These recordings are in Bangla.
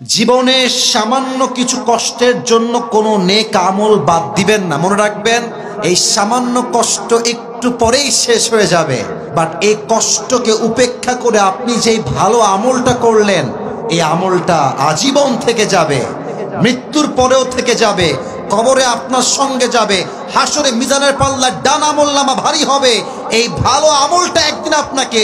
জীবনে সামান্য কিছু কষ্টের জন্য কোনো নেক আমল বাদ দিবেন না। মনে রাখবেন, এই সামান্য কষ্ট একটু পরেই শেষ হয়ে যাবে, বাট এই কষ্টকে উপেক্ষা করে আপনি যেই ভালো আমলটা করলেন, এই আমলটা আজীবন থেকে যাবে, মৃত্যুর পরেও থেকে যাবে, কবরে আপনার সঙ্গে যাবে, হাসরে মিজানের পাল্লা ডান আমল নামা ভারী হবে। এই ভালো আমলটা একদিন আপনাকে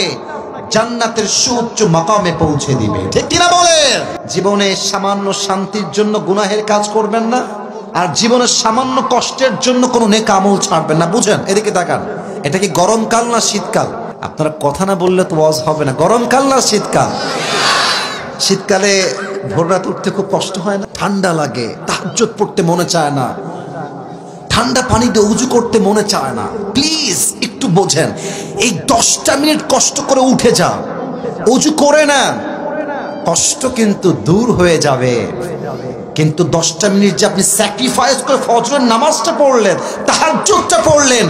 জান্নাতের সুউচ্চ মাকামে পৌঁছে দিবে। ঠিক কিনা বলেন? জীবনে সামান্য শান্তির জন্য গুনাহের কাজ করবেন না, আর জীবনের সামান্য কষ্টের জন্য কোনো নেক আমল ছাড়বেন না। বুঝেন, এদিকে তাকান। এটা কি গরমকাল না শীতকাল? আপনারা কথা না বললে তো ওয়াজ হবে না। গরমকাল না শীতকাল? শীতকালে ভোর রাত উঠতে খুব কষ্ট হয় না? ঠান্ডা লাগে, তাহাজ্জুদ পড়তে মনে চায় না, ঠান্ডা পানি দিয়ে উজু করতে মনে চায় না। প্লিজ একটু বোঝেন, এই 10টা মিনিট কষ্ট করে উঠে যান, উজু করে নেন, কষ্ট কিন্তু দূর হয়ে যাবে। কিন্তু 10টা মিনিট যে আপনি স্যাক্রিফাইস করে ফজরের নামাজটা পড়লেন, তাহাজ্জুদটা পড়লেন,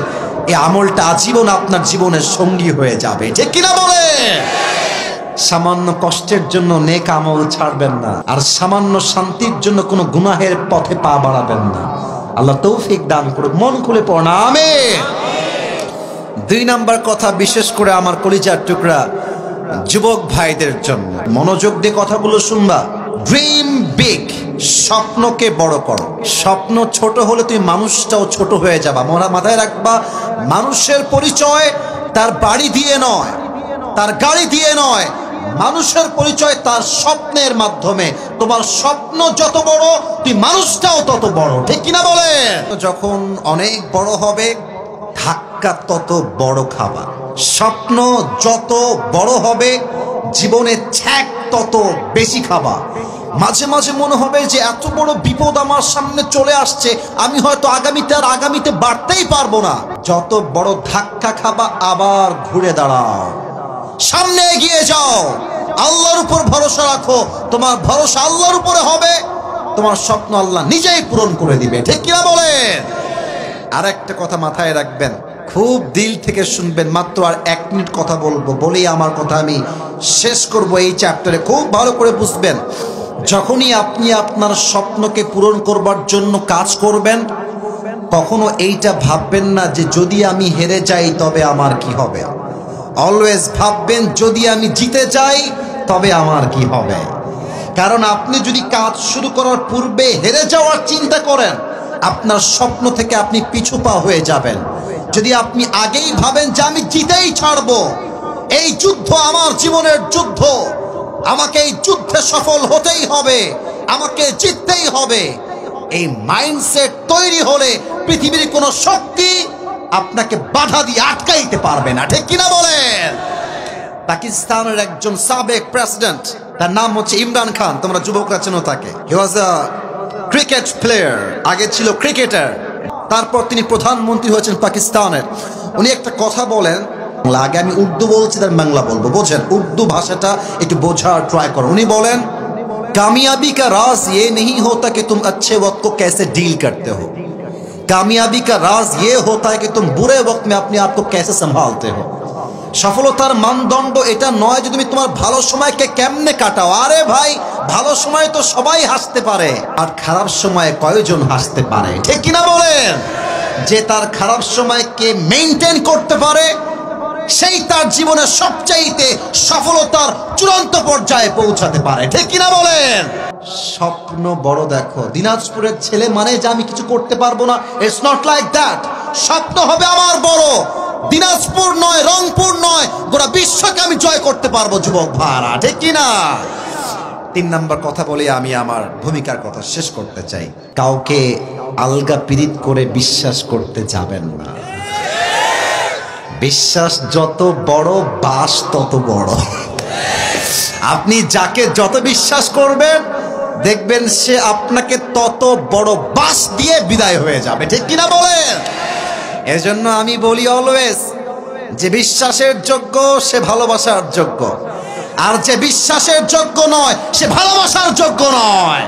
এই আমলটা আজীবন আপনার জীবনের সঙ্গী হয়ে যাবে। ঠিক কিনা বলেন? সামান্য কষ্টের জন্য নেক আমল ছাড়বেন না, আর সামান্য শান্তির জন্য কোনো গুনাহের পথে পা বাড়াবেন না। আল্লাহ তৌফিক দান করুক। মন খুলে পড়ুন, আমিন। 2 নাম্বার কথা, বিশেষ করে আমার কলিজার টুকরা যুবক ভাইদের জন্য, মনোযোগ দিয়ে কথাগুলো শুনবা। ড্রিম বিগ, স্বপ্নকে বড় করো। স্বপ্ন ছোট হলে তুমি মানুষটাও ছোট হয়ে যাবা। মাথায় রাখবা, মানুষের পরিচয় তার বাড়ি দিয়ে নয়, তার গাড়ি দিয়ে নয়, মানুষের পরিচয় তার স্বপ্নের মাধ্যমে। তোমার স্বপ্ন যত বড়, তুই মানুষটাও তত বড়। ঠিক কিনা বলে? যখন অনেক বড় হবে, ধাক্কা তত বড় খাবা। স্বপ্ন যত বড় হবে, জীবনে ছ্যাক তত বেশি খাবা। মাঝে মাঝে মনে হবে যে এত বড় বিপদ আমার সামনে চলে আসছে, আমি হয়তো আগামীতে বাড়তেই পারবো না। যত বড় ধাক্কা খাবা, আবার ঘুরে দাঁড়াও, সামনে এগিয়ে যাও, আল্লাহর উপর ভরসা রাখো। তোমার ভরসা আল্লাহর উপরে হবে, তোমার স্বপ্ন আল্লাহ নিজেই পূরণ করে দিবে। ঠিক কিনা বলেন? আর একটা কথা মাথায় রাখবেন, খুব দিল থেকে শুনবেন। মাত্র আর 1 মিনিট কথা বলবো, বলেই আমার কথা আমি শেষ করব এই চ্যাপ্টারে। খুব ভালো করে বুঝবেন, যখনই আপনি আপনার স্বপ্নকে পূরণ করবার জন্য কাজ করবেন, কখনো এইটা ভাববেন না যে যদি আমি হেরে যাই তবে আমার কি হবে। অলওয়েজ ভাববেন, যদি আমি জিতে যাই তবে আমার কি হবে। কারণ আপনি যদি কাজ শুরু করার পূর্বে হেরে যাওয়ার চিন্তা করেন, আপনার স্বপ্ন থেকে আপনি পিছু পা হয়ে যাবেন। যদি আপনি আগেই ভাবেন যে আমি জিতেই ছাড়বো, এই যুদ্ধ আমার জীবনের যুদ্ধ, আমাকে এই যুদ্ধে সফল হতেই হবে, আমাকে জিততেই হবে, এই মাইন্ডসেট তৈরি হলে পৃথিবীর কোনো শক্তি আপনাকে বাধা দিয়ে আটকাইতে পারবে না। ঠিক কিনা বলেন? পাকিস্তানের একজন সাবেক প্রেসিডেন্ট, তার নাম হচ্ছে ইমরান খান। তোমরা যুবকরা চেনো তাকে। হি ওয়াজ আ ক্রিকেট প্লেয়ার, আগে ছিল ক্রিকেটার, তারপর তিনি প্রধানমন্ত্রী হয়েছেন পাকিস্তানের। উনি একটা কথা বলেন, আগে আমি উর্দু বলছি, তার বাংলা বলবো, বোঝেন, উর্দু ভাষাটা একটু বোঝার ট্রাই করো। উনি বলেন, कामयाबी का राज ये नहीं होता कि तुम अच्छे वक्त को कैसे डील करते हो, कामयाबी का राज ये होता है कि तुम बुरे वक्त में अपने आप को कैसे संभालते हो। সফলতার মানদণ্ড এটা নয় যে তুমি তোমার ভালো সময়কে কেমনে কাটাও। আরে ভাই, ভালো সময় তো সবাই হাসতে পারে, আর খারাপ সময়ে কয়জন হাসতে পারে? ঠিক কিনা বলেন? যে তার খারাপ সময়কে মেইনটেইন করতে পারে, সেই তার জীবনের সবচাইতে সফলতার চূড়ান্ত পর্যায়ে পৌঁছাতে পারে। ঠিক কিনা বলেন? স্বপ্ন বড় দেখো। দিনাজপুরের ছেলে মানে যে আমি কিছু করতে পারবো না, ইটস নট লাইক দ্যাট। স্বপ্ন হবে আমার বড়, দিনাজপুর নয়, রংপুর নয়, গোটা বিশ্বকে আমি জয় করতে পারবো যুবক ভাইরা। ঠিক কিনা? 3 নাম্বার কথা বলে আমি আমার ভূমিকার কথা শেষ করতে চাই। কাউকে আলগা পিরিত করে বিশ্বাস করতে যাবেন না। বিশ্বাস যত বড়, বাস তত বড়। আপনি যাকে যত বিশ্বাস করবেন, দেখবেন সে আপনাকে তত বড় বাস দিয়ে বিদায় হয়ে যাবে। ঠিক কিনা বলেন? এজন্য আমি বলি অলওয়েজ, যে বিশ্বাসের যোগ্য সে ভালোবাসার যোগ্য, আর যে বিশ্বাসের যোগ্য নয় সে ভালোবাসার যোগ্য নয়।